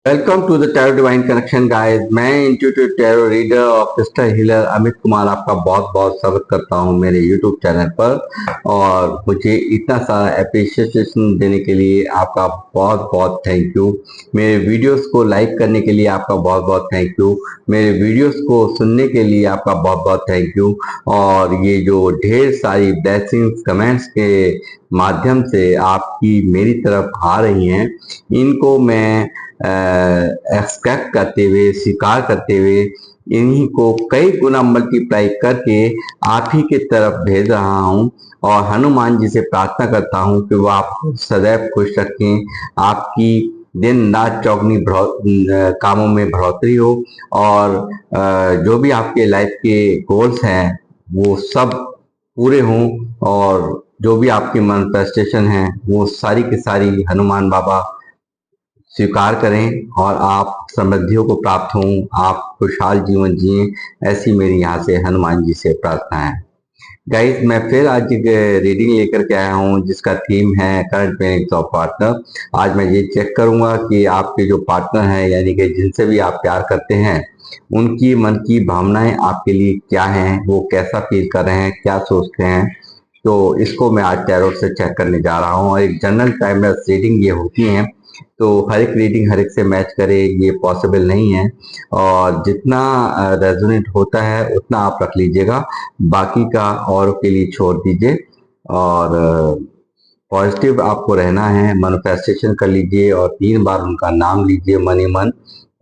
Welcome to the tarot divine connection guys. मैं intuitive tarot reader और crystal healer Amit Kumar आपका बहुत बहुत स्वागत करता हूं मेरे यूट्यूब चैनल पर। और मुझे इतना सारा अप्रिशिएशन देने के लिए आपका बहुत बहुत थैंक यू। मेरे वीडियोस को लाइक करने के लिए आपका बहुत बहुत थैंक यू। मेरे वीडियोस को सुनने के लिए आपका बहुत बहुत थैंक यू। और ये जो ढेर सारी ब्लेसिंग्स कमेंट्स के माध्यम से आपकी मेरी तरफ आ रही हैं, इनको मैं एक्सपेक्ट करते हुए, स्वीकार करते हुए, इन्हीं को कई गुना मल्टीप्लाई करके आप ही की तरफ भेज रहा हूं। और हनुमान जी से प्रार्थना करता हूं कि वो आपको सदैव खुश रखें, आपकी दिन रात चौगनी कामों में बढ़ोतरी हो। और जो भी आपके लाइफ के गोल्स हैं वो सब पूरे हों। और जो भी आपकी मैनिफेस्टेशन है वो सारी की सारी हनुमान बाबा स्वीकार करें और आप समृद्धियों को प्राप्त हों, आप खुशहाल जीवन जिएं। ऐसी मेरी यहाँ से हनुमान जी से प्रार्थना है। गाइस, मैं फिर आज एक रीडिंग लेकर के आया हूँ जिसका थीम है करंट फीलिंग्स ऑफ पार्टनर। आज मैं ये चेक करूंगा कि आपके जो पार्टनर हैं, यानी कि जिनसे भी आप प्यार करते हैं, उनकी मन की भावनाएं आपके लिए क्या हैं, वो कैसा फील कर रहे हैं, क्या सोचते हैं। तो इसको मैं आज टैरोट से चेक करने जा रहा हूँ। और एक जनरल टाइमलेस रीडिंग ये होती है, तो हर एक रीडिंग हर एक से मैच करे ये पॉसिबल नहीं है। और जितना रेजोनेट होता है उतना आप रख लीजिएगा, बाकी का औरों के लिए छोड़ दीजिए। और पॉजिटिव आपको रहना है, मैनिफेस्टेशन कर लीजिए और 3 बार उनका नाम लीजिए मन ही मन।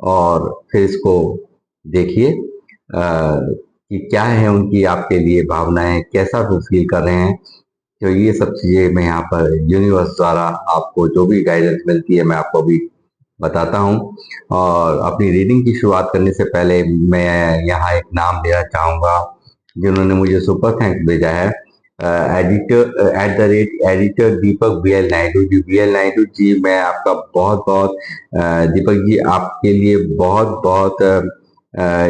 और फिर इसको देखिए कि क्या है उनकी आपके लिए भावनाएं, कैसा वो फील कर रहे हैं। तो ये सब चीजें मैं यहाँ पर यूनिवर्स द्वारा आपको जो भी गाइडेंस मिलती है मैं आपको भी बताता हूँ। और अपनी रीडिंग की शुरुआत करने से पहले मैं यहाँ एक नाम देना चाहूंगा जिन्होंने मुझे सुपर थैंक्स भेजा है। एडिटर @एडिटर दीपक BL नायडू जी। BL नायडू जी, मैं आपका बहुत बहुत दीपक जी, आपके लिए बहुत बहुत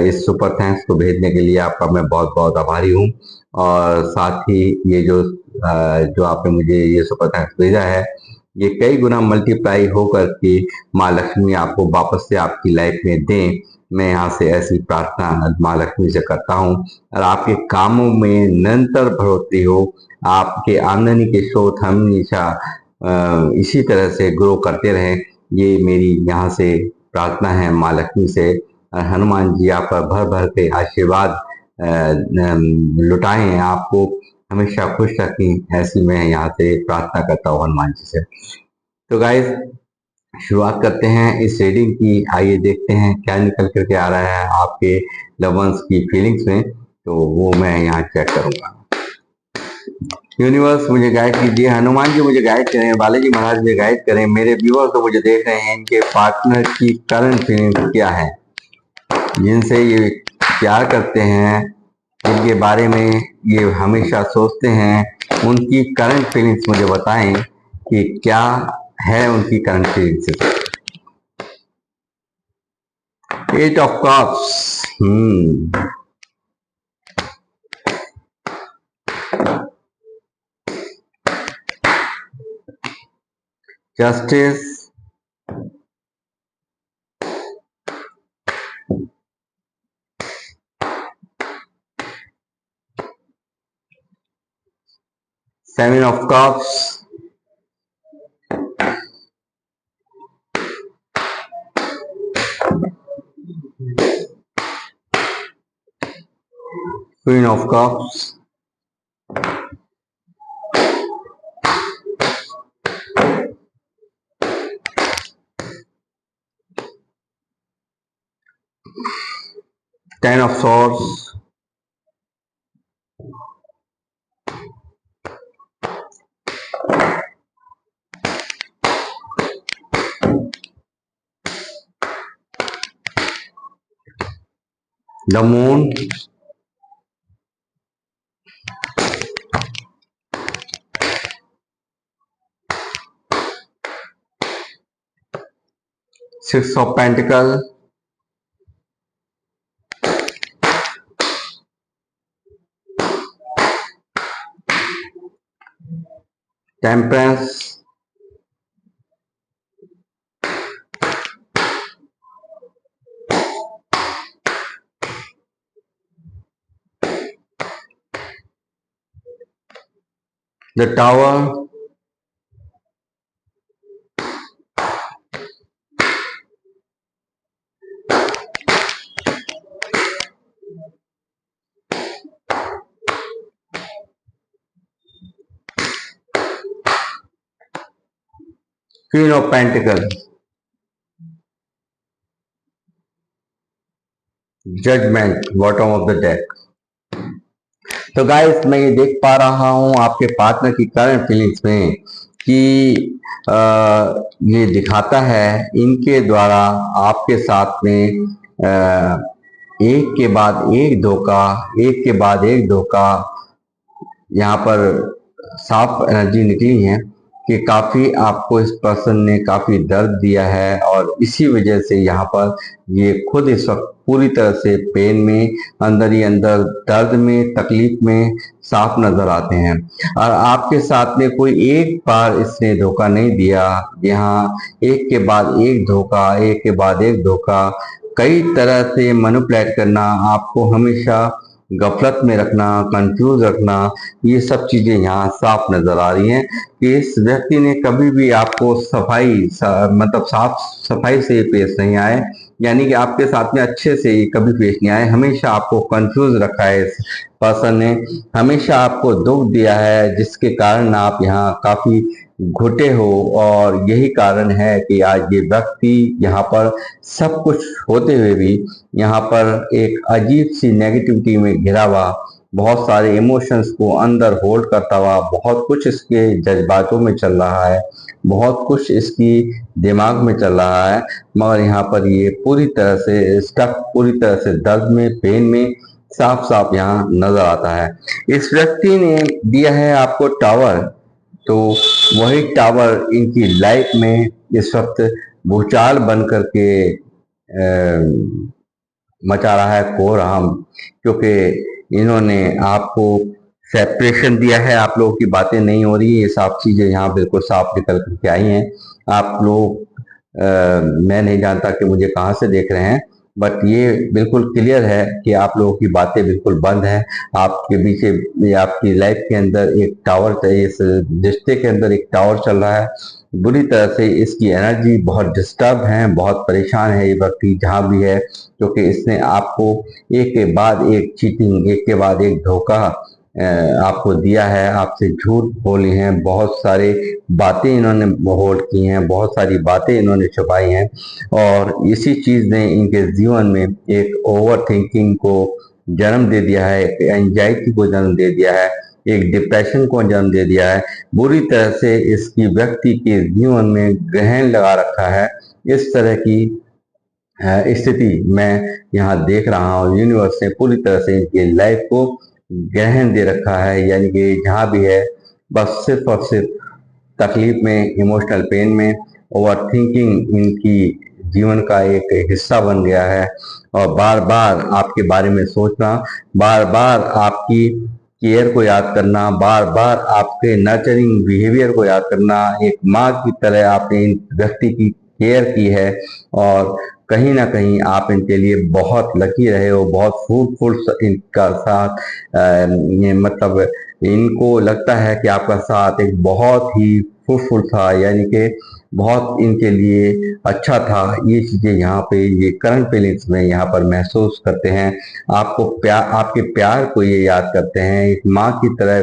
इस सुपर थैंक्स को भेजने के लिए आपका मैं बहुत बहुत आभारी हूँ। और साथ ही ये जो आपने मुझे ये सुपर थैंक्स भेजा है, ये कई गुना मल्टीप्लाई होकर के माँ लक्ष्मी आपको वापस से आपकी लाइफ में दें। मैं यहाँ से ऐसी प्रार्थना माँ लक्ष्मी से करता हूँ। और आपके कामों में निरंतर बढ़ोतरी हो, आपके आमदनी के स्रोत हमेशा इसी तरह से ग्रो करते रहें। ये मेरी यहाँ से प्रार्थना है माँ लक्ष्मी से। हनुमान जी आप पर भर भर के आशीर्वाद लुटाएं, आपको हमेशा खुश रखें, ऐसी मैं यहाँ से प्रार्थना करता हूँ हनुमान जी से। तो गाइस, शुरुआत करते हैं इस रीडिंग की। आइए देखते हैं क्या निकल करके आ रहा है आपके लव वंस की फीलिंग्स में। तो वो मैं यहाँ चेक करूंगा। यूनिवर्स मुझे गाइड कीजिए, हनुमान जी मुझे गाइड करें, बालाजी महाराज मुझे गाइड करें। मेरे व्यूअर्स तो मुझे देख रहे हैं, इनके पार्टनर की करंट फीलिंग्स क्या है, जिनसे ये प्यार करते हैं, जिनके बारे में ये हमेशा सोचते हैं, उनकी करंट फीलिंग्स मुझे बताएं कि क्या है उनकी current feelings. 8 of cups. Justice, 7 of cups, Queen of Cups, 10 of Swords, the Moon, Six of Pentacles, Temperance, The tower Queen of Pentacles, Judgment, bottom of the deck। तो गाइस मैं ये देख पा रहा हूँ आपके पार्टनर की करंट फीलिंग्स में कि ये दिखाता है इनके द्वारा आपके साथ में एक के बाद एक धोखा, एक के बाद एक धोखा। यहाँ पर साफ एनर्जी निकली है कि काफी आपको इस पर्सन ने काफी दर्द दिया है और इसी वजह से यहाँ पर ये खुद इस वक्त पूरी तरह से पेन में, अंदर ही अंदर दर्द में, तकलीफ में साफ नजर आते हैं। और आपके साथ में कोई एक बार इसने धोखा नहीं दिया, यहाँ एक के बाद एक धोखा, एक के बाद एक धोखा, कई तरह से मैनिपुलेट करना, आपको हमेशा गफलत में रखना, कंफ्यूज रखना, ये सब चीजें यहाँ साफ नजर आ रही हैं कि इस व्यक्ति ने कभी भी आपको मतलब साफ सफाई से पेश नहीं आए, यानी कि आपके साथ में अच्छे से कभी पेश नहीं आए। हमेशा आपको कंफ्यूज रखा है इस पर्सन ने, हमेशा आपको दुख दिया है जिसके कारण आप यहाँ काफी घुटे हो। और यही कारण है कि आज ये व्यक्ति यहाँ पर सब कुछ होते हुए भी यहाँ पर एक अजीब सी नेगेटिविटी में घिरा हुआ, बहुत सारे इमोशंस को अंदर होल्ड करता हुआ, बहुत कुछ इसके जज्बातों में चल रहा है, बहुत कुछ इसकी दिमाग में चल रहा है, मगर यहाँ पर ये पूरी तरह से स्टक, पूरी तरह से दर्द में, पेन में साफ साफ यहाँ नजर आता है। इस व्यक्ति ने दिया है आपको टावर, तो वही टावर इनकी लाइफ में इस वक्त भूचाल बन करके मचा रहा है कोहराम, क्योंकि इन्होंने आपको सेपरेशन दिया है, आप लोगों की बातें नहीं हो रही, ये साफ चीजें यहाँ बिल्कुल साफ निकल करके आई हैं। आप लोग मैं नहीं जानता कि मुझे कहाँ से देख रहे हैं, बट ये बिल्कुल क्लियर है कि आप लोगों की बातें बिल्कुल बंद हैं। आपके बीच आपकी लाइफ के अंदर एक टावर, इस रिश्ते के अंदर एक टावर चल रहा है। बुरी तरह से इसकी एनर्जी बहुत डिस्टर्ब है, बहुत परेशान है ये व्यक्ति जहाँ भी है, क्योंकि इसने आपको एक के बाद एक चीटिंग, एक के बाद एक धोखा आपको दिया है, आपसे झूठ बोले हैं, बहुत सारे बातें इन्होंने होल्ड की हैं, बहुत सारी बातें इन्होंने छुपाई हैं। और इसी चीज ने इनके जीवन में एक ओवर थिंकिंग को जन्म दे दिया है, एक एंजाइटी को जन्म दे दिया है, एक डिप्रेशन को जन्म दे दिया है। बुरी तरह से इसकी व्यक्ति के जीवन में ग्रहण लगा रखा है। इस तरह की स्थिति मैं यहाँ देख रहा हूँ। यूनिवर्स ने पूरी तरह से इनकी लाइफ को ग्रहण दे रखा है, यानी कि जहाँ भी है बस सिर्फ और सिर्फ तकलीफ में, इमोशनल पेन में, ओवर थिंकिंग इनकी जीवन का एक हिस्सा बन गया है। और बार बार आपके बारे में सोचना, बार बार आपकी केयर को याद करना, बार बार आपके नर्चरिंग बिहेवियर को याद करना, एक माँ की तरह आपने इन व्यक्ति की केयर की है और कहीं ना कहीं आप इनके लिए बहुत लकी रहे हो, बहुत फ्रूटफुल इनका साथ मतलब इनको लगता है कि आपका साथ एक बहुत ही फ्रूटफुल था, यानी कि बहुत इनके लिए अच्छा था। ये चीजें यहाँ पे ये करंट फीलिंग्स में यहाँ पर महसूस करते हैं। आपको प्यार, आपके प्यार को ये याद करते हैं, एक माँ की तरह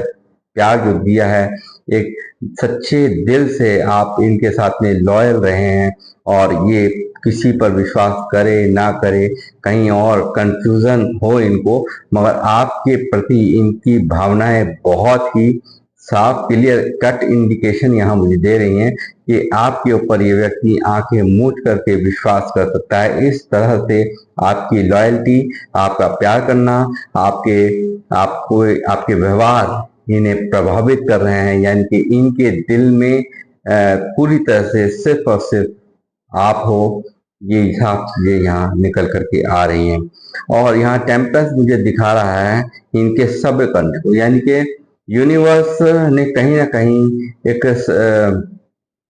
प्यार जो दिया है, एक सच्चे दिल से आप इनके साथ में लॉयल रहे हैं। और ये किसी पर विश्वास करे ना करे, कहीं और कंफ्यूजन हो इनको, मगर आपके प्रति इनकी भावनाएं बहुत ही साफ, क्लियर कट इंडिकेशन यहाँ मुझे दे रही हैं कि आपके ऊपर ये व्यक्ति आंखें मूंद करके विश्वास कर सकता है। इस तरह से आपकी लॉयल्टी, आपका प्यार करना, आपके व्यवहार इन्हें प्रभावित कर रहे हैं, यानी कि इनके दिल में पूरी तरह से सिर्फ और सिर्फ आप हो, ये हिसाब चीजें यहाँ निकल करके आ रही हैं। और यहाँ टेम्परेंस मुझे दिखा रहा है इनके सब्र करने को, यानी कि यूनिवर्स ने कहीं ना कहीं एक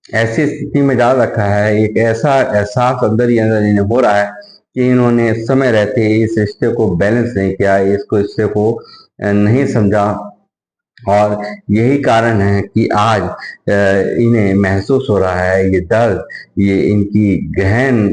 ऐसी स्थिति में डाल रखा है, एक ऐसा एहसास अंदर ही अंदर इन्हें हो रहा है कि इन्होंने समय रहते इस रिश्ते को बैलेंस नहीं किया, इसको रिश्ते को नहीं समझा, और यही कारण है कि आज इन्हें महसूस हो रहा है ये दर्द, ये इनकी गहन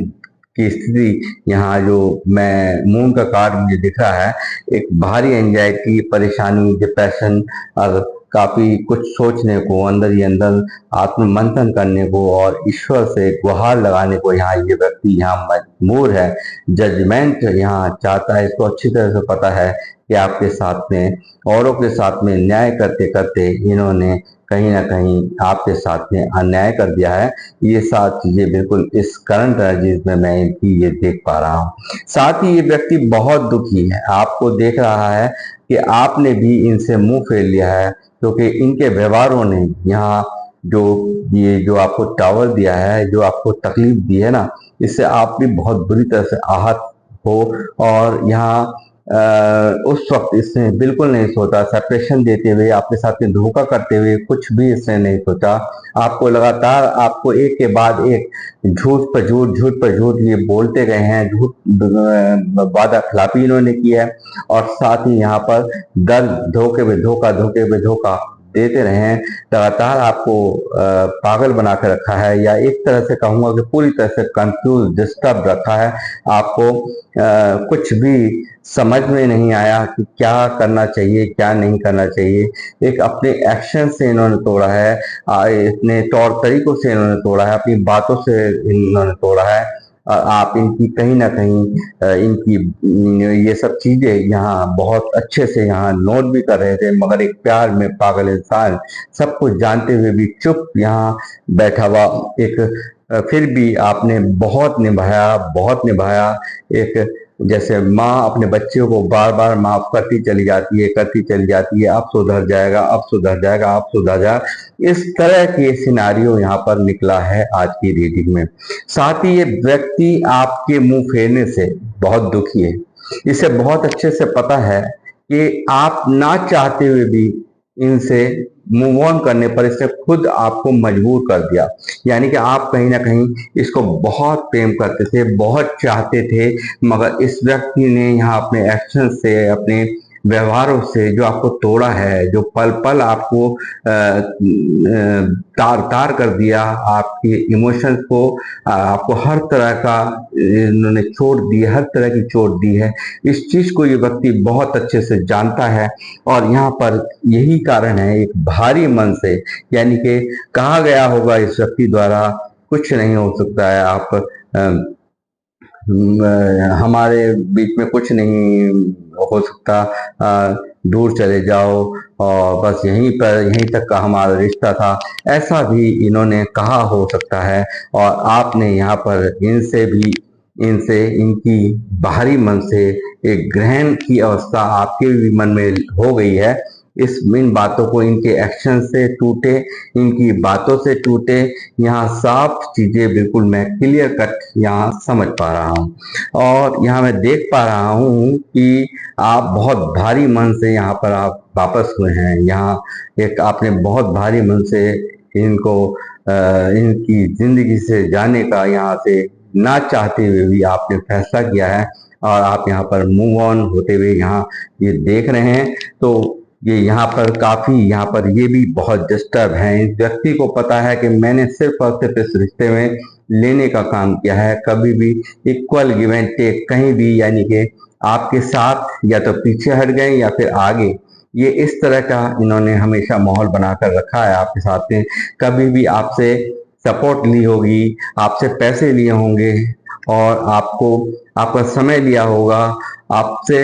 की स्थिति। यहाँ जो मैं मून का कार्ड मुझे दिख रहा है, एक भारी एंजाइटी, परेशानी, डिप्रेशन और काफी कुछ सोचने को, अंदर ही अंदर आत्म मंथन करने को और ईश्वर से गुहार लगाने को यहाँ ये व्यक्ति यहाँ मजबूर है। जजमेंट यहाँ चाहता है, इसको अच्छी तरह से पता है कि आपके साथ में, औरों के साथ में न्याय करते करते इन्होंने कहीं ना कहीं आपके साथ में अन्याय कर दिया है। ये सात चीजें बिल्कुल इस करंट एनर्जीज में मैं इनकी ये देख पा रहा हूँ। साथ ही ये व्यक्ति बहुत दुखी है, आपको देख रहा है कि आपने भी इनसे मुंह फेर लिया है, क्योंकि इनके व्यवहारों ने यहाँ जो ये जो आपको टावर दिया है, जो आपको तकलीफ दी है ना, इससे आप भी बहुत बुरी तरह से आहत हो। और यहाँ उस वक्त इसने बिल्कुल नहीं सोचा, सेपरेशन देते हुए, आपके साथ में धोखा करते हुए कुछ भी इसने नहीं सोचा। आपको लगातार, आपको एक के बाद एक झूठ पर झूठ, झूठ पर झूठ ये बोलते गए हैं, झूठ वादा खिलाफी इन्होंने की है। और साथ ही यहाँ पर दर्द, धोखे में धोखा, धोखे में धोखा देते रहे हैं। लगातार आपको पागल बना कर रखा है, या एक तरह से कहूंगा कि पूरी तरह से कंफ्यूज, डिस्टर्ब रखा है आपको। कुछ भी समझ में नहीं आया कि क्या करना चाहिए, क्या नहीं करना चाहिए। एक अपने एक्शन से इन्होंने तोड़ा है, इतने तौर तरीकों से इन्होंने तोड़ा है, अपनी बातों से इन्होंने तोड़ा है। आप इनकी कहीं ना कहीं इनकी ये सब चीजें यहाँ बहुत अच्छे से यहाँ नोट भी कर रहे थे, मगर एक प्यार में पागल इंसान, सब कुछ जानते हुए भी चुप यहाँ बैठा हुआ एक, फिर भी आपने बहुत निभाया, बहुत निभाया। एक जैसे माँ अपने बच्चों को बार बार माफ करती चली जाती है, करती चली जाती है, अब सुधर जाएगा, अब सुधर जाएगा, अब सुधर जाएगा, इस तरह के सिनारियो यहाँ पर निकला है आज की रीडिंग में। साथ ही ये व्यक्ति आपके मुंह फेरने से बहुत दुखी है। इसे बहुत अच्छे से पता है कि आप ना चाहते हुए भी इनसे मूव ऑन करने पर इसने खुद आपको मजबूर कर दिया। यानी कि आप कहीं ना कहीं इसको बहुत प्रेम करते थे, बहुत चाहते थे, मगर इस व्यक्ति ने यहाँ अपने एक्शन से, अपने व्यवहारों से जो आपको तोड़ा है, जो पल पल आपको तार तार कर दिया, आपके इमोशंस को, आपको हर तरह का इन्होंने चोट दी, हर तरह की चोट दी है। इस चीज को ये व्यक्ति बहुत अच्छे से जानता है। और यहाँ पर यही कारण है एक भारी मन से, यानी कि कहा गया होगा इस व्यक्ति द्वारा, कुछ नहीं हो सकता है, आप हमारे बीच में कुछ नहीं हो सकता, दूर चले जाओ, और बस यहीं पर, यहीं तक का हमारा रिश्ता था, ऐसा भी इन्होंने कहा हो सकता है। और आपने यहाँ पर इनसे भी, इनसे, इनकी बाहरी मन से एक ग्रहण की अवस्था आपके भी मन में हो गई है। इन बातों को, इनके एक्शन से टूटे, इनकी बातों से टूटे, यहाँ साफ चीजें बिल्कुल मैं क्लियर कट यहाँ समझ पा रहा हूँ। और यहाँ मैं देख पा रहा हूँ कि आप बहुत भारी मन से यहाँ पर आप वापस हुए हैं। यहाँ एक आपने बहुत भारी मन से इनको इनकी जिंदगी से जाने का, यहाँ से ना चाहते हुए भी आपने फैसला किया है, और आप यहाँ पर मूव ऑन होते हुए यहाँ ये देख रहे हैं। तो ये यहाँ पर काफी, यहाँ पर ये भी बहुत डिस्टर्ब है। इस व्यक्ति को पता है कि मैंने सिर्फ और सिर्फ इस रिश्ते में लेने का काम किया है, कभी भी इक्वल गिव एंड टेक कहीं भी, यानी कि आपके साथ या तो पीछे हट गए या फिर आगे, ये इस तरह का इन्होंने हमेशा माहौल बनाकर रखा है आपके साथ में। कभी भी आपसे सपोर्ट ली होगी, आपसे पैसे लिए होंगे, और आपको आपका समय लिया होगा, आपसे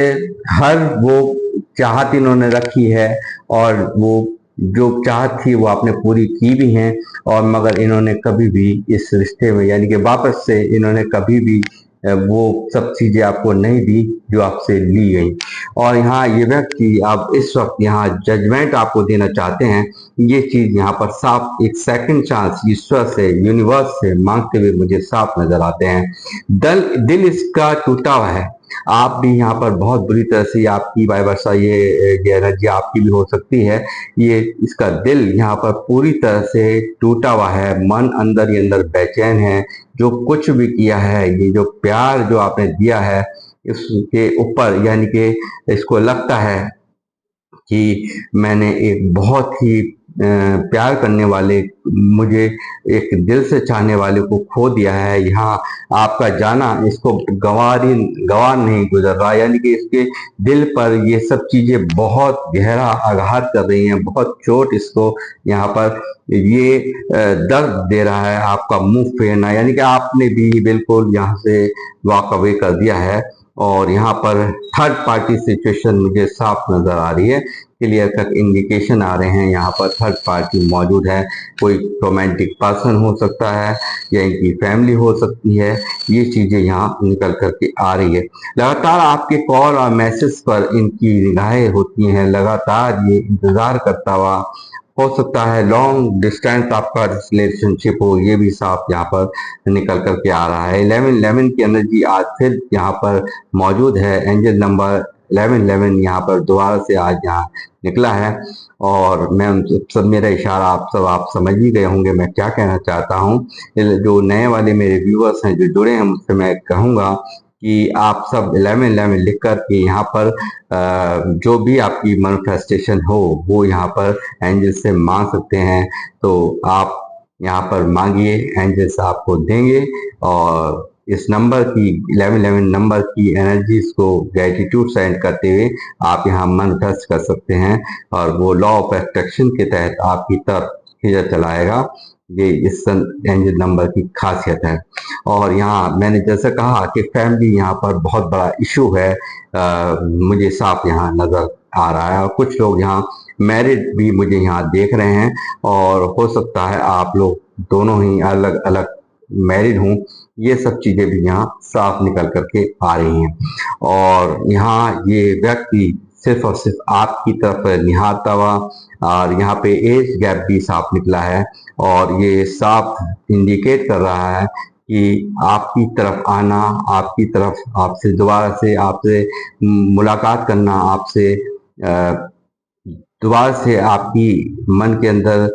हर वो चाहत इन्होंने रखी है, और वो जो चाहत थी वो आपने पूरी की भी है। और मगर इन्होंने कभी भी इस रिश्ते में, यानी कि वापस से इन्होंने कभी भी वो सब चीजें आपको नहीं दी जो आपसे ली गई। और यहाँ ये व्यक्ति आप इस वक्त यहाँ जजमेंट आपको देना चाहते हैं। ये चीज यहाँ पर साफ, एक सेकंड चांस ईश्वर से, यूनिवर्स से मांगते हुए मुझे साफ नजर आते हैं। दिल इसका टूटा हुआ है। आप भी यहाँ पर बहुत बुरी तरह से, आपकी वाई वर्षा, ये एनर्जी आपकी भी हो सकती है। ये इसका दिल यहाँ पर पूरी तरह से टूटा हुआ है, मन अंदर ही अंदर बेचैन है। जो कुछ भी किया है, ये जो प्यार जो आपने दिया है इसके ऊपर, यानी कि इसको लगता है कि मैंने एक बहुत ही प्यार करने वाले, मुझे एक दिल से चाहने वाले को खो दिया है। यहाँ आपका जाना इसको गवार नहीं गुजर रहा, यानी कि इसके दिल पर ये सब चीजें बहुत गहरा आघात कर रही हैं, बहुत चोट इसको यहाँ पर ये दर्द दे रहा है आपका मुंह फेरना, यानी कि आपने भी बिल्कुल यहाँ से वॉक अवे कर दिया है। और यहाँ पर थर्ड पार्टी सिचुएशन मुझे साफ नजर आ रही है, क्लियर कट इंडिकेशन आ रहे हैं। यहाँ पर थर्ड पार्टी मौजूद है, कोई रोमांटिक पर्सन हो सकता है या इनकी फैमिली हो सकती है, ये चीजें यहाँ निकल करके आ रही है। लगातार आपके कॉल और मैसेज पर इनकी निगाहें होती हैं, लगातार ये इंतजार करता हुआ, हो सकता है लॉन्ग डिस्टेंस आपका रिलेशनशिप हो, ये भी साफ यहाँ पर निकल करके आ रहा है। 1111 की एनर्जी आज फिर यहाँ पर मौजूद है। एंजल नंबर 1111 यहाँ पर दोबारा से आज यहाँ निकला है। और मैं सब मेरा इशारा आप समझ ही गए होंगे मैं क्या कहना चाहता हूँ। जो नए वाले मेरे व्यूअर्स हैं जो जुड़े हैं मुझसे, मैं कहूँगा कि आप सब 1111 लिख कर के यहाँ पर जो भी आपकी मैनिफेस्टेशन हो वो यहाँ पर एंजल से मांग सकते हैं। तो आप यहाँ पर मांगिए, एंजल्स आपको देंगे। और इस नंबर की 1111 नंबर की एनर्जीज को ग्रेटिट्यूड सेंड करते हुए आप यहाँ मैनिफेस्ट कर सकते हैं, और वो लॉ ऑफ अट्रैक्शन के तहत आपकी तरफ खींचा चलाएगा। ये इस एंजल नंबर की खासियत है। और यहाँ मैंने जैसे कहा कि फैमिली यहाँ पर बहुत बड़ा इशू है, मुझे साफ यहाँ नजर आ रहा है। और कुछ लोग यहाँ मैरिड भी मुझे यहाँ देख रहे हैं, और हो सकता है आप लोग दोनों ही अलग अलग मैरिड हूँ, ये सब चीजें भी यहाँ साफ निकल करके आ रही हैं। और यहाँ ये व्यक्ति सिर्फ और सिर्फ आपकी तरफ निहारता हुआ, और यहाँ पे एज गैप भी साफ निकला है, और ये साफ इंडिकेट कर रहा है कि आपकी तरफ आना, आपकी तरफ आपसे दोबारा से आपसे मुलाकात करना, आपसे दोबारा से आपकी मन के अंदर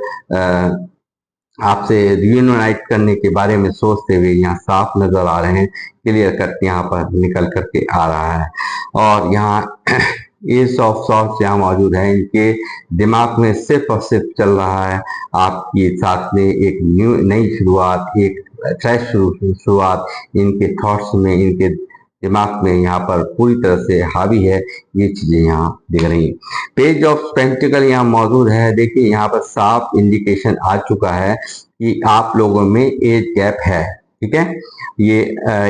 आपसे रियूनाइट करने के बारे में सोचते हुए यहाँ साफ नजर आ रहे हैं, क्लियर कट यहाँ पर निकल करके आ रहा है। और यहाँ एस ऑफ सॉर्ट्स यहाँ मौजूद है, इनके दिमाग में सिर्फ और सिर्फ चल रहा है आपके साथ में एक नई शुरुआत, एक फ्रेश शुरुआत इनके थॉट्स में, इनके दिमाग में यहाँ पर पूरी तरह से हावी है। ये चीजें यहाँ दिख रही हैं। पेज ऑफ पेंटिकल यहाँ मौजूद है। देखिए यहाँ पर साफ इंडिकेशन आ चुका है कि आप लोगों में एज गैप है, ठीक है। ये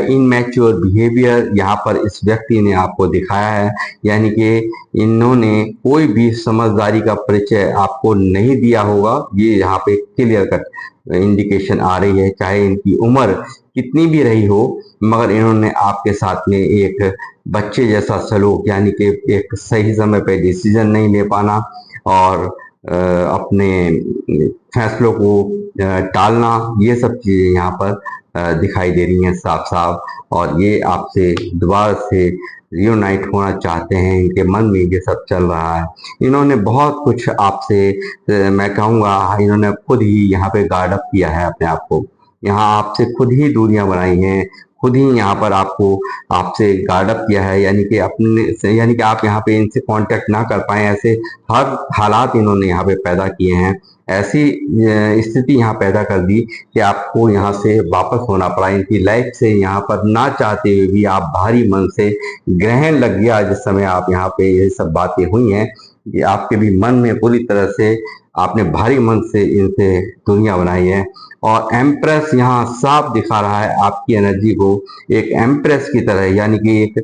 इनमैच्योर बिहेवियर यहाँ पर इस व्यक्ति ने आपको दिखाया है, यानी कि इन्होंने कोई भी समझदारी का परिचय आपको नहीं दिया होगा। ये यहाँ पे क्लियर कट इंडिकेशन आ रही है, चाहे इनकी उम्र कितनी भी रही हो, मगर इन्होंने आपके साथ में एक बच्चे जैसा सलूक, यानी कि एक सही समय पे डिसीजन नहीं ले पाना और अपने फैसलों को टालना, ये सब चीजें यहाँ पर दिखाई दे रही हैं साफ साफ। और ये आपसे दोबारा से रियूनाइट होना चाहते हैं, इनके मन में ये सब चल रहा है। इन्होंने बहुत कुछ आपसे, मैं कहूँगा इन्होंने खुद ही यहाँ पे गार्ड अप किया है अपने आप को, यहाँ आपसे खुद ही दूरियां बनाई हैं, खुद ही यहाँ पर आपको आपसे गार्ड अप किया है, यानी कि यानी कि आप यहाँ पे इनसे कांटेक्ट ना कर पाए, ऐसे हर हालात इन्होंने यहाँ पे पैदा किए हैं। ऐसी स्थिति यहाँ पैदा कर दी कि आपको यहाँ से वापस होना पड़ा, इनकी लाइफ से यहाँ पर ना चाहते हुए भी आप भारी मन से ग्रहण लग गया जिस समय आप यहाँ पे ये सब बातें हुई हैं, कि आपके भी मन में पूरी तरह से आपने भारी मन से इनसे दुनिया बनाई है। और एम्प्रेस यहाँ साफ दिखा रहा है आपकी एनर्जी को एक एम्प्रेस की तरह, यानी कि एक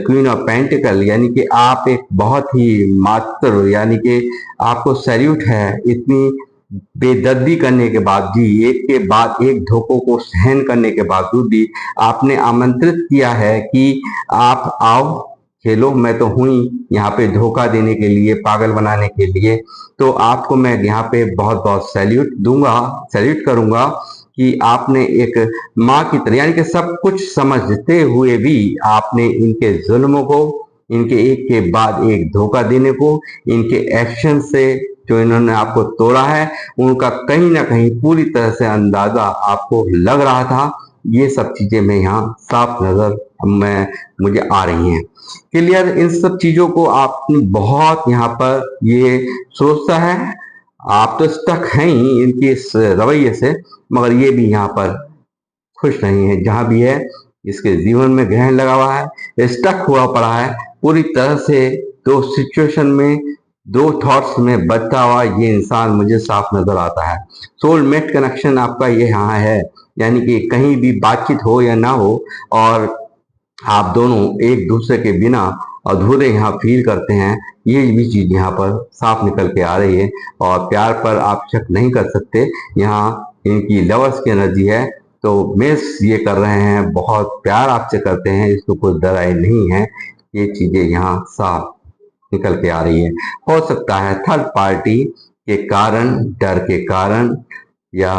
क्वीन ऑफ पेंटिकल, यानी कि आप एक बहुत ही मात्र, यानी कि आपको सैल्यूट है, इतनी बेदर्दी करने के बाद भी, एक के बाद एक धोखों को सहन करने के बावजूद भी आपने आमंत्रित किया है कि आप आओ खेलो, मैं तो हुई यहाँ पे धोखा देने के लिए, पागल बनाने के लिए। तो आपको मैं यहाँ पे बहुत बहुत सैल्यूट दूंगा, सैल्यूट करूंगा कि आपने एक माँ की तरह, यानी कि सब कुछ समझते हुए भी आपने इनके जुल्मों को, इनके एक के बाद एक धोखा देने को, इनके एक्शन से जो इन्होंने आपको तोड़ा है, उनका कहीं ना कहीं पूरी तरह से अंदाजा आपको लग रहा था, ये सब चीजें मैं यहाँ साफ नजर मुझे आ रही हैं। क्लियर, इन सब चीजों को आपने बहुत यहाँ पर ये सोचता है, आप तो स्टक हैं ही इनके इस रवैये से, मगर ये भी यहाँ पर खुश नहीं है। जहां भी है इसके जीवन में ग्रहण लगा हुआ है, स्टक हुआ पड़ा है पूरी तरह से। दो सिचुएशन में, दो थॉट्स में बचता हुआ ये इंसान मुझे साफ नजर आता है। सोलमेट कनेक्शन आपका ये यहाँ है, यानी कि कहीं भी बातचीत हो या ना हो, और आप दोनों एक दूसरे के बिना अधूरे यहाँ फील करते हैं, ये भी चीज यहाँ पर साफ निकल के आ रही है। और प्यार पर आप शक नहीं कर सकते, यहाँ इनकी लवर्स की एनर्जी है, तो मिस ये कर रहे हैं, बहुत प्यार आपसे करते हैं, इसको कोई दराई नहीं है। ये चीजें यहाँ साफ निकल के आ रही है। हो सकता है थर्ड पार्टी के कारण, डर के कारण, या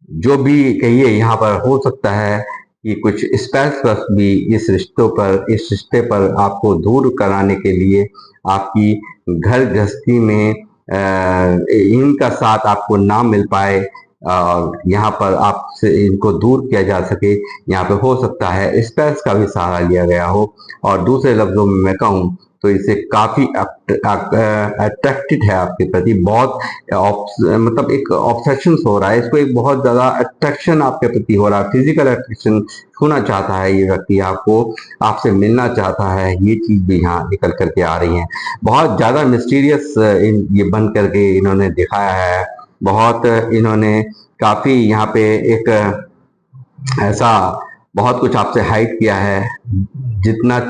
जो भी कहिए, यहाँ पर हो सकता है कि कुछ स्पेशल भी इस इस रिश्ते पर आपको दूर कराने के लिए, आपकी घर गृहस्थी में इनका साथ आपको ना मिल पाए और यहाँ पर आपसे इनको दूर किया जा सके, यहाँ पे हो सकता है स्पेस का भी सहारा लिया गया हो। और दूसरे लफ्जों में मैं कहूँ तो इसे काफी अट्रैक्टेड है आपके प्रति, बहुत मतलब एक ऑब्सेशन हो रहा है इसको, एक बहुत ज्यादा अट्रैक्शन आपके प्रति हो रहा है, फिजिकल अट्रैक्शन छूना चाहता है ये व्यक्ति आपको, आपसे मिलना चाहता है। ये चीज भी यहाँ निकल करके आ रही है। बहुत ज्यादा मिस्टीरियस ये बन करके इन्होंने दिखाया है, बहुत इन्होंने काफी यहाँ पे एक ऐसा बहुत कुछ आपसे हाइड किया है, जितना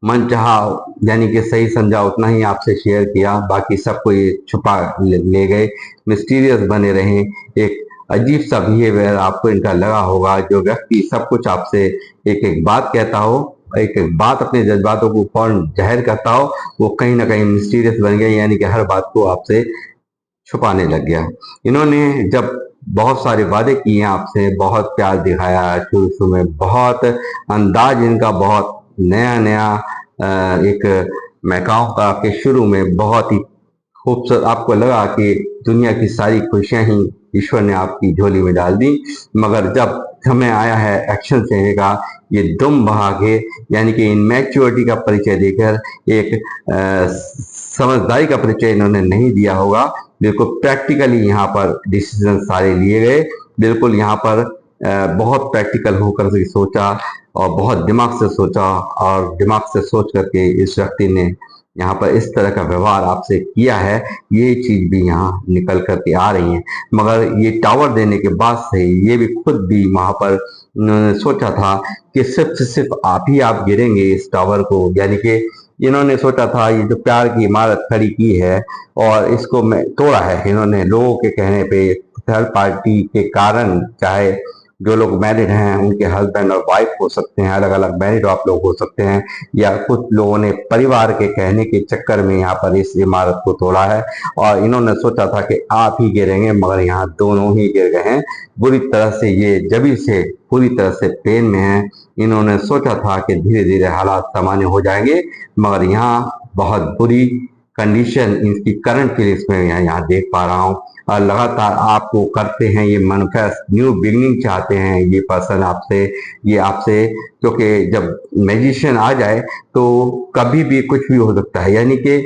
मन चाहा यानी कि सही समझा उतना ही आपसे शेयर किया, बाकी सबको ये छुपा ले गए, मिस्टीरियस बने रहे। एक अजीब सा बिहेवियर आपको इनका लगा होगा। जो व्यक्ति सब कुछ आपसे एक एक बात कहता हो, एक एक बात अपने जज्बातों को फौरन जाहिर करता हो, वो कहीं ना कहीं मिस्टीरियस बन गया, यानी कि हर बात को आपसे छुपाने लग गया। इन्होंने जब बहुत सारे वादे किए आपसे, बहुत प्यार दिखाया शुरू शुरू में, बहुत अंदाज इनका बहुत नया नया एक मैं कहूँगा कि शुरू में बहुत ही खूबसूरत, आपको लगा कि दुनिया की सारी खुशियां ही ईश्वर ने आपकी झोली में डाल दी, मगर जब समय आया है एक्शन लेने का, ये दुम बहा के, यानी कि इनमैच्योरिटी का परिचय देकर एक समझदारी का परिचय इन्होंने नहीं दिया होगा। बिल्कुल प्रैक्टिकली यहाँ पर डिसीजन सारे लिए गए, बिल्कुल यहाँ पर बहुत प्रैक्टिकल होकर से सोचा और बहुत दिमाग से सोचा, और दिमाग से सोच करके इस व्यक्ति ने यहाँ पर इस तरह का व्यवहार आपसे किया है। ये चीज भी यहाँ निकल करके आ रही है। मगर ये टावर देने के बाद से ये भी खुद भी वहां पर उन्होंने सोचा था कि सिर्फ आप गिरेंगे इस टावर को, यानी कि इन्होंने सोचा था ये जो प्यार की इमारत खड़ी की है और इसको मैं तोड़ा है इन्होंने लोगों के कहने पे, थर्ड पार्टी के कारण, चाहे जो लोग मैरिड हैं उनके हस्बैंड और वाइफ हो सकते हैं, अलग अलग मैरिड आप लोग हो सकते हैं, या कुछ लोगों ने परिवार के कहने के चक्कर में यहाँ पर इस इमारत को तोड़ा है। और इन्होंने सोचा था कि आप ही गिरेंगे, मगर यहाँ दोनों ही गिर गए हैं बुरी तरह से। ये जभी से पूरी तरह से पेन में है। इन्होंने सोचा था कि धीरे धीरे हालात सामान्य हो जाएंगे, मगर यहाँ बहुत बुरी कंडीशन इनकी करंट फीलिंग्स में यहाँ देख पा रहा हूँ। और लगातार आपको करते हैं ये मैनिफेस्ट, न्यू बिगनिंग चाहते हैं ये पर्सन आपसे, ये आपसे, क्योंकि जब मैजिशियन आ जाए तो कभी भी कुछ भी हो सकता है, यानी कि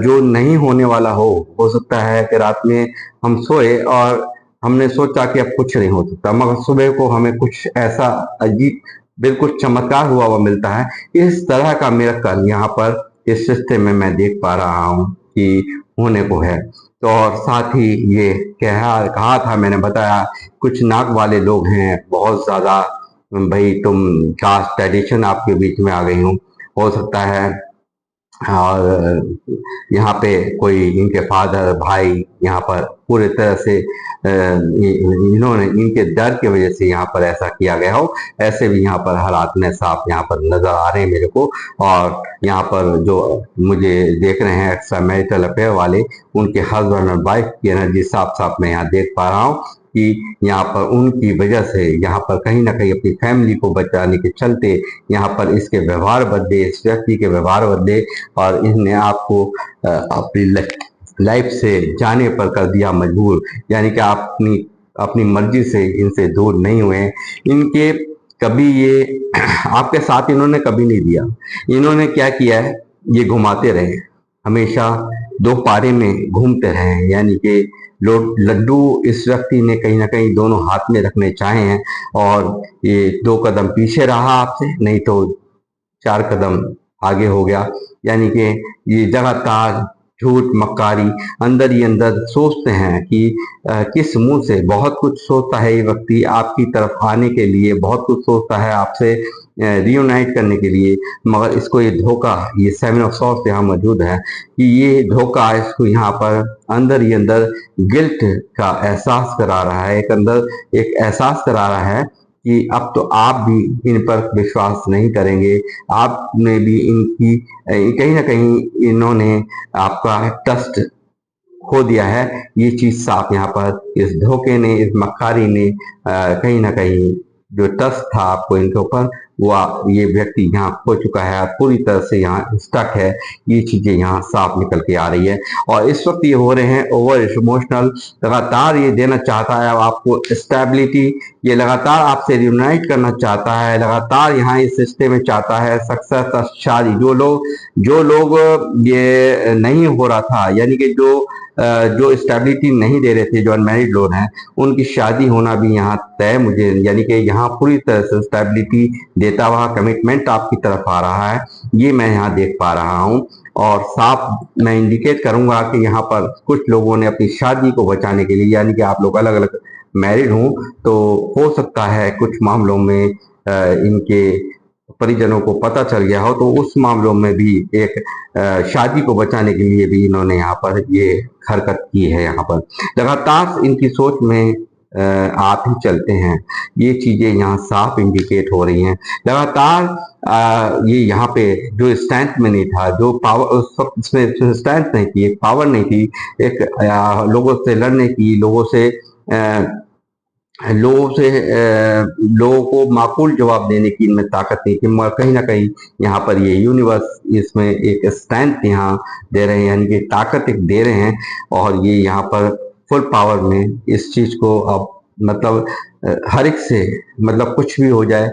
जो नहीं होने वाला हो सकता है कि रात में हम सोए और हमने सोचा कि अब कुछ नहीं हो सकता, मगर सुबह को हमें कुछ ऐसा अजीब बिल्कुल चमत्कार हुआ हुआ मिलता है। इस तरह का मिरेकल यहाँ पर इस रिश्ते में मैं देख पा रहा हूँ कि होने को है। तो और साथ ही ये कहा था, मैंने बताया कुछ नाक वाले लोग हैं बहुत ज्यादा, भाई तुम कास्ट ट्रेडिशन आपके बीच में आ गई हूँ, हो सकता है। और यहाँ पे कोई इनके फादर भाई यहाँ पर पूरे तरह से इन्होंने इनके डर की वजह से यहाँ पर ऐसा किया गया हो, ऐसे भी यहाँ पर हालात में साफ यहाँ पर नजर आ रहे हैं मेरे को। और यहाँ पर जो मुझे देख रहे हैं एक्स्ट्रा मैरिटल अफेयर वाले, उनके हस्बैंड और वाइफ की एनर्जी साफ साफ मैं यहाँ देख पा रहा हूँ कि यहाँ पर उनकी वजह से यहाँ पर कहीं ना कहीं अपनी फैमिली को बचाने के चलते यहाँ पर इसके व्यवहार बदले, इस व्यक्ति के व्यवहार बदले, और इसने आपको अपनी लाइफ से जाने पर कर दिया मजबूर, यानी कि आप अपनी अपनी मर्जी से इनसे दूर नहीं हुए। इनके कभी ये आपके साथ इन्होंने कभी नहीं दिया। इन्होंने क्या किया है, ये घुमाते रहे, हमेशा दो पारे में घूमते रहे, यानी कि लड्डू इस व्यक्ति ने कहीं ना कहीं दोनों हाथ में रखने चाहे हैं, और ये 2 कदम पीछे रहा आपसे, नहीं तो 4 कदम आगे हो गया। यानी कि ये लगातार झूठ मक्कारी अंदर ही अंदर सोचते हैं कि किस मुंह से, बहुत कुछ सोचता है ये व्यक्ति आपकी तरफ आने के लिए, बहुत कुछ सोचता है आपसे रियूनाइट करने के लिए, मगर इसको ये धोखा, ये 7 ऑफ सॉर्ड्स यहाँ मौजूद है कि ये धोखा इसको यहाँ पर अंदर ही अंदर गिल्ट का एहसास करा रहा है, एक अंदर एक एहसास करा रहा है कि अब तो आप भी इन पर विश्वास नहीं करेंगे, आपने भी इनकी कहीं ना कहीं इन्होंने आपका ट्रस्ट खो दिया है। ये चीज साफ यहाँ पर इस धोखे ने, इस मक्कारी ने कहीं ना कहीं जो ट्रस्ट था आपको इनके ऊपर, वो ये व्यक्ति यहाँ खो चुका है, पूरी तरह से यहाँ स्टक है। ये चीजें यहाँ साफ निकल के आ रही है, और इस वक्त ये हो रहे हैं ओवर इमोशनल। लगातार ये देना चाहता है आपको स्टेबिलिटी, ये लगातार आपसे रियूनाइट करना चाहता है, लगातार यहाँ इस रिश्ते में चाहता है सक्सेस, शादी। जो लोग ये नहीं हो रहा था, यानी कि जो स्टेबिलिटी नहीं दे रहे थे, जो अनमैरिड लोग हैं, उनकी शादी होना भी यहाँ तय, मुझे यानी कि यहाँ पूरी तरह से स्टेबिलिटी देता हुआ कमिटमेंट आपकी तरफ आ रहा है, ये मैं यहाँ देख पा रहा हूँ। और साफ मैं इंडिकेट करूंगा कि यहाँ पर कुछ लोगों ने अपनी शादी को बचाने के लिए, यानी कि आप लोग अलग अलग मैरिड हों, तो हो सकता है कुछ मामलों में इनके परिजनों को पता चल गया हो, तो उस मामलों में भी एक शादी को बचाने के लिए भी इन्होंने यहाँ पर ये हरकत की है। यहाँ पर लगातार इनकी सोच में आप ही चलते हैं, ये चीजें यहाँ साफ इंडिकेट हो रही हैं। लगातार ये यहाँ पे जो स्ट्रेंथ में नहीं था, जो पावर उस वक्त इसमें स्ट्रेंथ नहीं थी, एक पावर नहीं थी, एक लोगों से लड़ने की, लोगों को माकूल जवाब देने की इनमें ताकत नहीं थी, मगर कहीं ना कहीं यहाँ पर ये यूनिवर्स इसमें एक स्ट्रेंथ यहाँ दे रहे हैं, यानी कि ताकत एक दे रहे हैं, और ये यहाँ पर फुल पावर में इस चीज को अब मतलब हर एक से, मतलब कुछ भी हो जाए,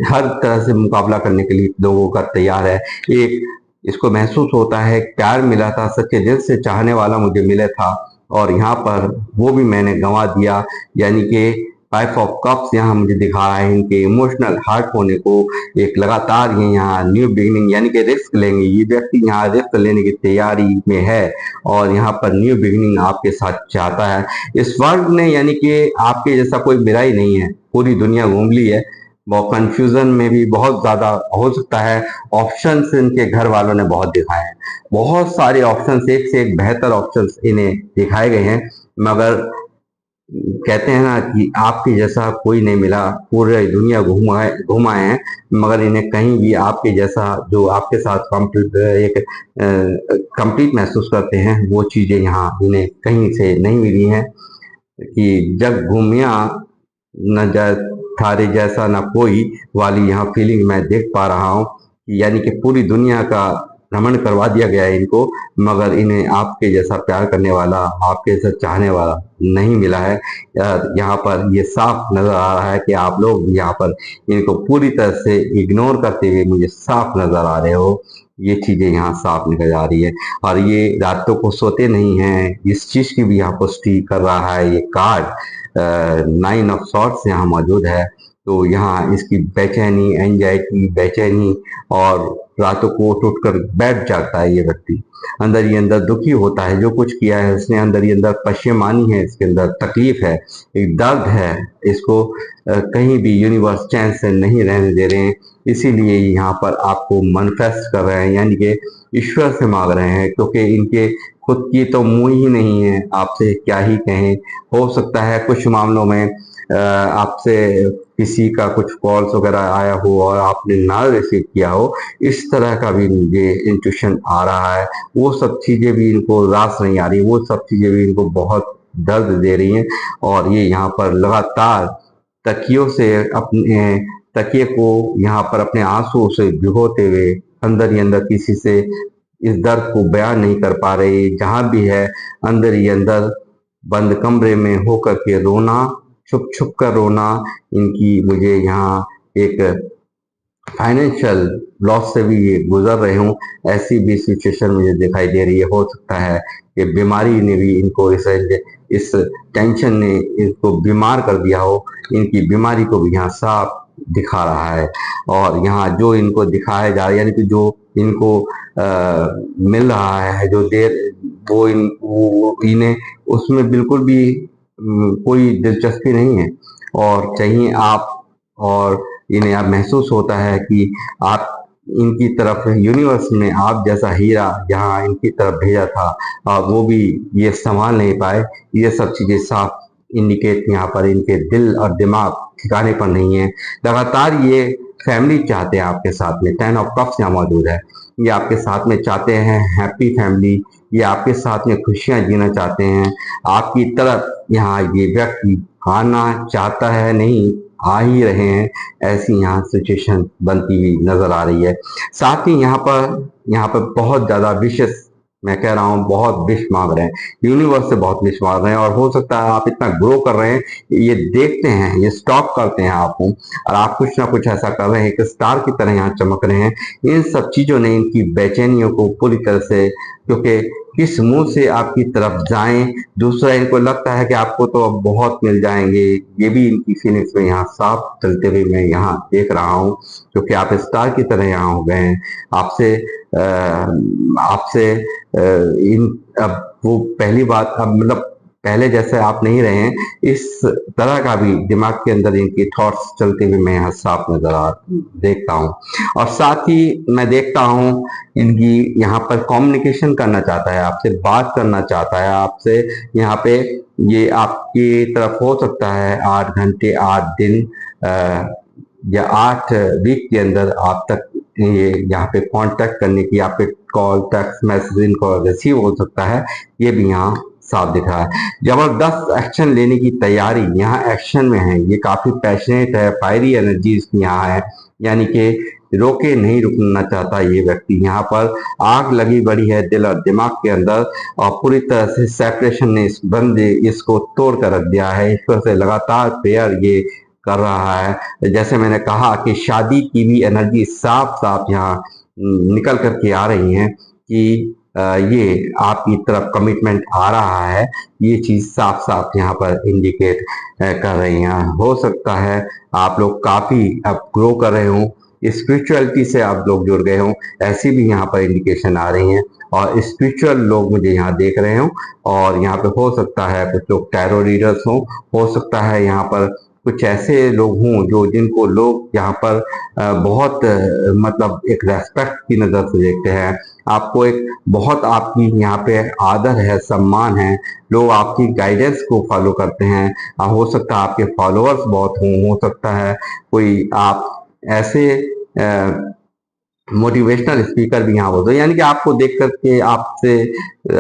हर तरह से मुकाबला करने के लिए लोगों का तैयार है। एक इसको महसूस होता है प्यार मिला था, सच्चे दिल से चाहने वाला मुझे मिला था, और यहाँ पर वो भी मैंने गंवा दिया। यानी कि 5 ऑफ कप्स यहाँ मुझे दिखा रहा है इनके इमोशनल हार्ट होने को। एक लगातार ये यहाँ न्यू बिगिनिंग, यानी कि रिस्क लेंगे, ये व्यक्ति यहाँ रिस्क लेने की तैयारी में है, और यहाँ पर न्यू बिगिनिंग आपके साथ चाहता है। इस वर्ल्ड ने, यानी कि आपके जैसा कोई मिला ही नहीं है, पूरी दुनिया घूम ली है, बहुत कंफ्यूजन में भी बहुत ज्यादा हो सकता है। ऑप्शंस इनके घर वालों ने बहुत दिखाए हैं, बहुत सारे ऑप्शंस, एक से एक बेहतर ऑप्शंस इन्हें दिखाए गए हैं, मगर कहते हैं ना कि आपके जैसा कोई नहीं मिला, पूरी दुनिया घुमाए हैं, मगर इन्हें कहीं भी आपके जैसा, जो आपके साथ कंप्लीट महसूस करते हैं, वो चीजें यहाँ इन्हें कहीं से नहीं मिली हैं। कि जग घूमिया न जा थारे जैसा ना कोई वाली यहाँ फीलिंग मैं देख पा रहा हूँ, यानी कि पूरी दुनिया का भ्रमण करवा दिया गया है इनको, मगर इन्हें आपके जैसा प्यार करने वाला, आपके जैसा चाहने वाला नहीं मिला है। यहाँ पर ये साफ नजर आ रहा है कि आप लोग यहाँ पर इनको पूरी तरह से इग्नोर करते हुए मुझे साफ नजर आ रहे हो। ये चीजें यहाँ साफ निकल आ रही है, और ये रातों को सोते नहीं हैं, इस चीज की भी यहाँ पुष्टि कर रहा है ये कार्ड। 9 ऑफ सॉर्ड्स यहाँ मौजूद है, तो यहाँ इसकी बेचैनी, एंजाइटी, बेचैनी, और रातों को उठ कर बैठ जाता है ये व्यक्ति, अंदर ही अंदर दुखी होता है, जो कुछ किया है उसने, अंदर ही अंदर पशेमानी है, इसके अंदर तकलीफ है, एक दर्द है, इसको कहीं भी यूनिवर्स चैन से नहीं रहने दे रहे हैं। इसीलिए यहाँ पर आपको मैनिफेस्ट कर रहे हैं, यानी कि ईश्वर से मांग रहे हैं, क्योंकि इनके खुद की तो मुंह ही नहीं है, आपसे क्या ही कहें। हो सकता है कुछ मामलों में आपसे किसी का कुछ कॉल्स वगैरह आया हो और आपने ना रिसीव किया हो, इस तरह का भी मुझे इंट्यूशन आ रहा है। वो सब चीजें भी इनको रास नहीं आ रही, वो सब चीजें भी इनको बहुत दर्द दे रही हैं, और ये यहाँ पर लगातार तकियों से अपने तकिए को यहाँ पर अपने आंसू से भिगोते हुए अंदर ही अंदर किसी से इस दर्द को बयान नहीं कर पा रही, जहां भी है अंदर ही अंदर बंद कमरे में होकर के रोना, छुप छुप कर रोना, इनकी मुझे यहाँ एक फाइनेंशियल लॉस से भी ये गुजर रहे हूँ, ऐसी भी सिचुएशन मुझे दिखाई दे रही है। हो सकता है कि बीमारी ने भी इनको इस टेंशन ने इनको बीमार कर दिया हो, इनकी बीमारी को भी यहाँ साफ दिखा रहा है। और यहाँ जो इनको दिखाया जा रहा है, यानी कि जो इनको मिल रहा है, जो देर वो इन्हें उसमें बिल्कुल भी कोई दिलचस्पी नहीं है। और चाहिए आप, और इन्हें अब महसूस होता है कि आप इनकी तरफ यूनिवर्स में आप जैसा हीरा जहाँ इनकी तरफ भेजा था, वो भी ये संभाल नहीं पाए। ये सब चीजें साफ इंडिकेट यहाँ पर इनके दिल और दिमाग ठिकाने पर नहीं है। लगातार ये फैमिली चाहते हैं आपके साथ में, 10 ऑफ कप्स यहाँ मौजूद है। ये आपके साथ में चाहते हैं हैप्पी फैमिली, ये आपके साथ में खुशियां जीना चाहते हैं। आपकी तरफ यहाँ ये व्यक्ति आना चाहता है, नहीं आ ही रहे हैं, ऐसी यहाँ सिचुएशन बनती हुई नजर आ रही है। साथ ही यहाँ पर बहुत ज्यादा विशेष, मैं कह रहा हूँ बहुत विश मांग रहे हैं, यूनिवर्स से बहुत विश मांग रहे हैं। और हो सकता है आप इतना ग्रो कर रहे हैं, ये देखते हैं, ये स्टॉक करते हैं आपको, और आप कुछ ना कुछ ऐसा कर रहे हैं, एक स्टार की तरह यहाँ चमक रहे हैं। इन सब चीजों ने इनकी बेचैनियों को पूरी तरह से, क्योंकि किस मुंह से आपकी तरफ जाएं, दूसरा इनको लगता है कि आपको तो अब बहुत मिल जाएंगे, ये भी इनकी फीलिंग्स में यहाँ साफ चलते हुए मैं यहाँ देख रहा हूँ। क्योंकि आप स्टार की तरह यहाँ हो गए हैं। आपसे आपसे इन अब वो पहली बात, अब मतलब पहले जैसे आप नहीं रहे हैं, इस तरह का भी दिमाग के अंदर इनकी थॉट्स चलते हुए मैं यहाँ साफ नजर आ देखता हूँ। और साथ ही मैं देखता हूँ इनकी यहाँ पर कम्युनिकेशन करना चाहता है, आपसे बात करना चाहता है, आपसे यहाँ पे ये आपकी तरफ हो सकता है 8 घंटे 8 दिन या 8 वीक के अंदर आप तक ये यहाँ पे कांटेक्ट करने की, आप पे कॉल टेक्स्ट मैसेज इनको रिसीव हो सकता है, ये भी यहाँ साफ दिख रहा है। जबरदस्त एक्शन लेने की तैयारी यहाँ एक्शन में है, ये काफी पैशनेट है, फायरी एनर्जी इसकी यहाँ है, यानी कि रोके नहीं रुकना चाहता ये व्यक्ति। यहाँ पर आग लगी बड़ी है दिल और दिमाग के अंदर, और पूरी तरह से सेपरेशन ने इस बंदे इसको तोड़ कर रख दिया है। ईश्वर से लगातार प्रेयर ये कर रहा है। जैसे मैंने कहा कि शादी की भी एनर्जी साफ साफ यहाँ निकल करके आ रही है कि ये आपकी तरफ कमिटमेंट आ रहा है, ये चीज साफ साफ यहाँ पर इंडिकेट कर रही है। हो सकता है आप लोग काफी अब ग्रो कर रहे हो, स्पिरिचुअलिटी से आप लोग जुड़ गए हो, ऐसी भी यहाँ पर इंडिकेशन आ रही है। और स्पिरिचुअल लोग मुझे यहाँ देख रहे हो, और यहाँ पे हो सकता है कुछ लोग टैरो रीडर्स हो सकता है यहाँ पर कुछ ऐसे लोग हों जो जिनको लोग यहाँ पर बहुत मतलब एक रेस्पेक्ट की नजर से देखते हैं। आपको एक बहुत आपकी यहाँ पे आदर है, सम्मान है, लोग आपकी गाइडेंस को फॉलो करते हैं। हो सकता है आपके फॉलोअर्स बहुत हों, हो सकता है कोई आप ऐसे मोटिवेशनल स्पीकर भी यहाँ बोलते हैं, यानी कि आपको देख करके आपसे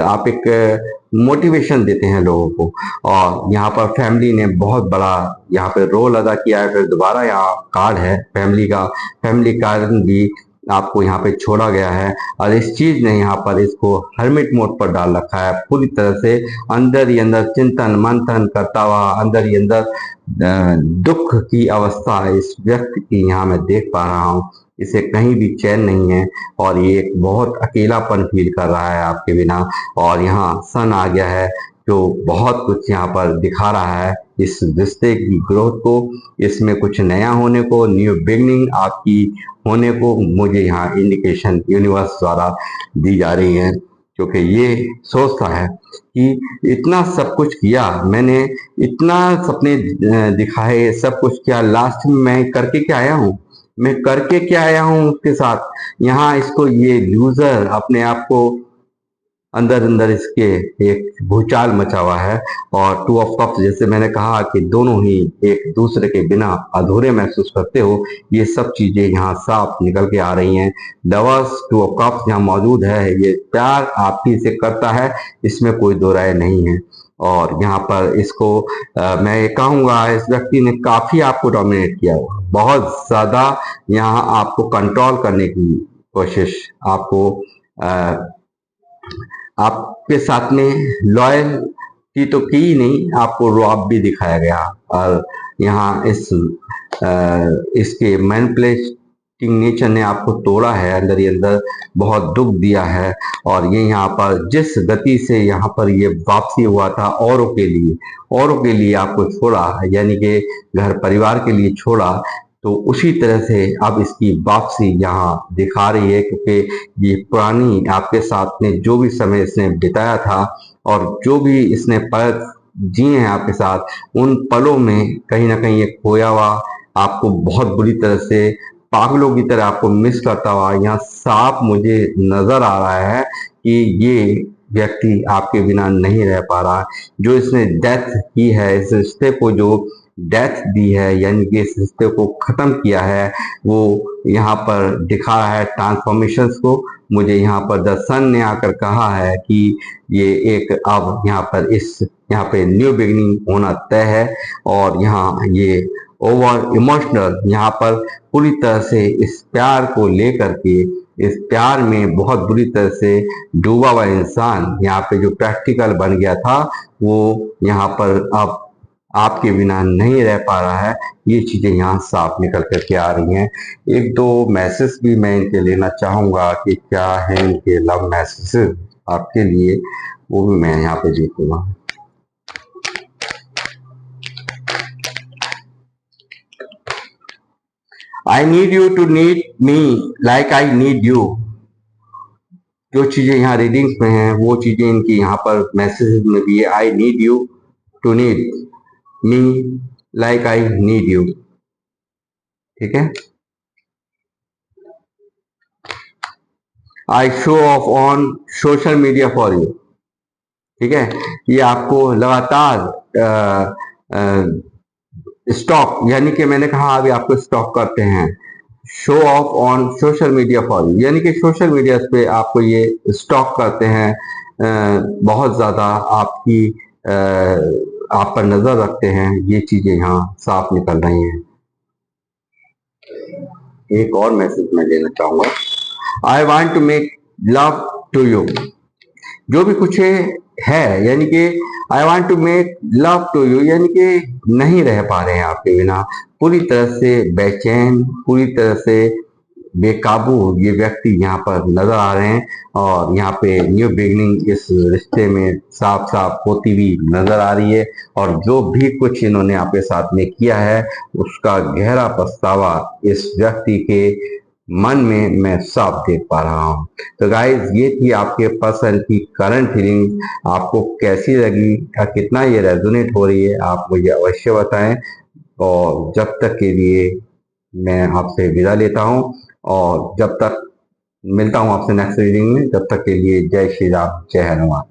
आप एक मोटिवेशन देते हैं लोगों को। और यहाँ पर फैमिली ने बहुत बड़ा यहाँ पे रोल अदा किया है। फिर दोबारा यहाँ कार्ड है फैमिली का, फैमिली कार्ड भी आपको यहाँ पे छोड़ा गया है, और इस चीज ने यहाँ पर इसको हर्मिट मोड पर डाल रखा है, पूरी तरह से अंदर ही अंदर चिंतन मंथन करता हुआ, अंदर ही अंदर दुख की अवस्था इस व्यक्ति की यहाँ मैं देख पा रहा हूँ। इसे कहीं भी चैन नहीं है, और ये एक बहुत अकेलापन फील कर रहा है आपके बिना। और यहाँ सन आ गया है जो बहुत कुछ यहाँ पर दिखा रहा है इस रिश्ते की ग्रोथ को, इसमें कुछ नया होने को, न्यू बिगनिंग आपकी होने को मुझे यहाँ इंडिकेशन यूनिवर्स द्वारा दी जा रही है। क्योंकि ये सोचता है कि इतना सब कुछ किया मैंने, इतना सपने दिखाए, सब कुछ किया, लास्ट में मैं करके क्या आया हूँ, मैं करके क्या आया हूँ उसके साथ। यहाँ इसको ये लूजर अपने आप को अंदर अंदर इसके एक भूचाल मचा हुआ है। और 2 ऑफ कप्स, जैसे मैंने कहा कि दोनों ही एक दूसरे के बिना अधूरे महसूस करते हो, ये सब चीजें यहाँ साफ निकल के आ रही हैं। लवर्स 2 ऑफ कप्स यहाँ मौजूद है, ये प्यार आपकी से करता है, इसमें कोई दो राय नहीं है। और यहाँ पर इसको मैं ये कहूंगा इस व्यक्ति ने काफी आपको डोमिनेट किया हुआ, बहुत ज्यादा यहाँ आपको कंट्रोल करने की कोशिश, आपको आपके साथ में लॉयल तो की ही नहीं, आपको रुआब भी दिखाया गया। और यहाँ इसके मैनिपुलेटिंग नेचर ने आपको तोड़ा है, अंदर ही अंदर बहुत दुख दिया है। और ये यहाँ पर जिस गति से यहाँ पर ये वापसी हुआ था औरों के लिए आपको छोड़ा, यानी कि घर परिवार के लिए छोड़ा, तो उसी तरह से अब इसकी वापसी यहाँ दिखा रही है। क्योंकि ये पुरानी आपके साथ में जो भी समय इसने बिताया था और जो भी इसने पल जिए हैं आपके साथ, उन पलों में कहीं ना कहीं एक खोया हुआ आपको बहुत बुरी तरह से पागलों की तरह आपको मिस करता हुआ यहाँ साफ मुझे नजर आ रहा है कि ये व्यक्ति आपके बिना नहीं रह पा रहा। जो इसने डेथ की है, इस रिश्ते को जो डेथ दी है, यानी कि इस रिश्ते को खत्म किया है, वो यहाँ पर दिखा रहा है ट्रांसफॉर्मेशंस को। मुझे यहाँ पर द सन ने आकर कहा है कि ये एक अब यहाँ पे न्यू बिगिनिंग होना तय है। और यहाँ ये ओवर इमोशनल यहाँ पर पूरी तरह से इस प्यार को लेकर के, इस प्यार में बहुत बुरी तरह से डूबा हुआ इंसान यहाँ पे जो प्रैक्टिकल बन गया था, वो यहाँ पर अब आपके बिना नहीं रह पा रहा है। ये चीजें यहाँ साफ निकल करके आ रही हैं। एक दो मैसेज भी मैं इनके लेना चाहूंगा कि क्या है इनके लव मैसेज आपके लिए, वो भी मैं यहाँ पे देखूंगा। I need you to need me like I need you. जो चीजें यहाँ रीडिंग्स में हैं वो चीजें इनकी यहाँ पर मैसेज में भी है। I need you to need me like I need you. ठीक है। I show off on social media for you. ठीक है। ये आपको लगातार स्टॉक, यानी कि मैंने कहा अभी आपको स्टॉक करते हैं। Show off on social media for you, यानी कि सोशल मीडिया पे आपको ये स्टॉक करते हैं, बहुत ज्यादा आपकी आप पर नजर रखते हैं। ये चीजें यहाँ साफ निकल रही हैं। एक और मैसेज मैं देना चाहूंगा। I want to make love to you. जो भी कुछ है, यानी कि I want to make love to you, यानी कि नहीं रह पा रहे हैं आपके बिना, पूरी तरह से बेचैन, पूरी तरह से बेकाबू ये व्यक्ति यहाँ पर नजर आ रहे हैं। और यहाँ पे न्यू बिगनिंग इस रिश्ते में साफ साफ होती हुई नजर आ रही है। और जो भी कुछ इन्होंने आपके साथ में किया है, उसका गहरा पछतावा इस व्यक्ति के मन में मैं साफ देख पा रहा हूँ। तो गाइज, ये थी आपके पर्सन की करंट फीलिंग। आपको कैसी लगी या कितना ये रेजोनेट हो रही है, आप मुझे अवश्य बताएं। और जब तक के लिए मैं आपसे विदा लेता हूँ, और जब तक मिलता हूँ आपसे नेक्स्ट रीडिंग में, जब तक के लिए जय श्री राम, जय हनुमान।